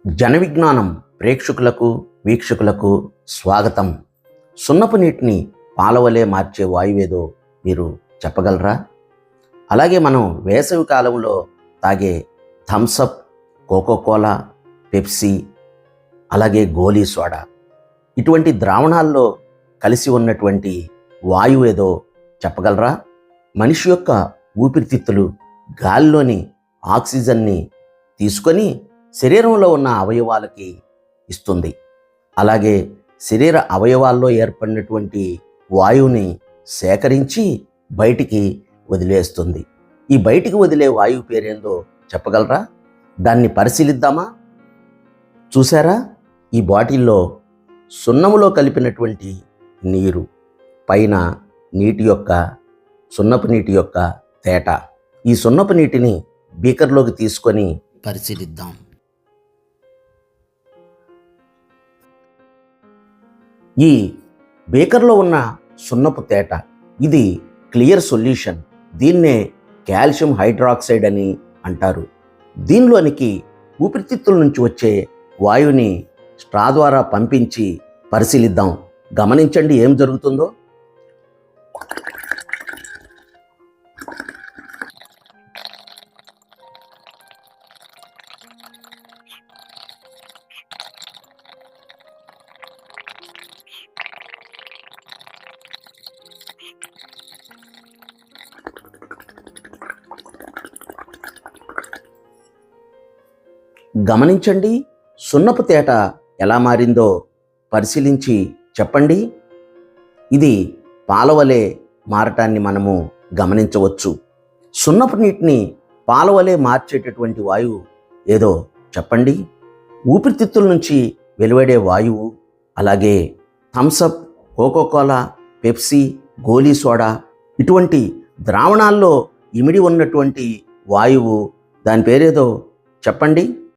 జన విజ్ఞానం ప్రేక్షకులకు వీక్షకులకు స్వాగతం. సున్నపు నీటిని పాలవలే మార్చే వాయువేదో మీరు చెప్పగలరా? అలాగే మనం వేసవి కాలంలో తాగే థమ్సప్, కోకోకోలా, పెప్సీ, అలాగే గోలీ సోడా ఇటువంటి ద్రావణాల్లో కలిసి ఉన్నటువంటి వాయువేదో చెప్పగలరా? మనిషి యొక్క ఊపిరితిత్తులు గాలిలోని ఆక్సిజన్ని తీసుకొని శరీరంలో ఉన్న అవయవాలకి ఇస్తుంది. అలాగే శరీర అవయవాల్లో ఏర్పడినటువంటి వాయువుని సేకరించి బయటికి వదిలేస్తుంది. ఈ బయటికి వదిలే వాయువు పేరేందో చెప్పగలరా? దాన్ని పరిశీలిద్దామా? చూసారా, ఈ బాటిల్లో సున్నములో కలిపినటువంటి నీరు, పైన నీటి యొక్క సున్నపు నీటి యొక్క తేట. ఈ సున్నపు నీటిని బీకర్లోకి తీసుకొని పరిశీలిద్దాం. ఈ బేకర్లో ఉన్న సున్నపు తేట ఇది క్లియర్ సొల్యూషన్. దీన్నే కాల్షియం హైడ్రాక్సైడ్ అని అంటారు. దీనిలోనికి ఊపిరితిత్తుల నుంచి వచ్చే వాయువుని స్ట్రా ద్వారా పంపించి పరిశీలిద్దాం. గమనించండి ఏం జరుగుతుందో. గమనించండి, సున్నపు తేట ఎలా మారిందో పరిశీలించి చెప్పండి. ఇది పాలవలే మారటాన్ని మనము గమనించవచ్చు. సున్నపు నీటిని పాలవలే మార్చేటటువంటి వాయువు ఏదో చెప్పండి. ఊపిరితిత్తుల నుంచి వెలువడే వాయువు, అలాగే థమ్సప్, కోకోకోలా, పెప్సీ, గోలీ సోడా ఇటువంటి ద్రావణాల్లో ఇమిడి ఉన్నటువంటి వాయువు, దాని పేరేదో చెప్పండి.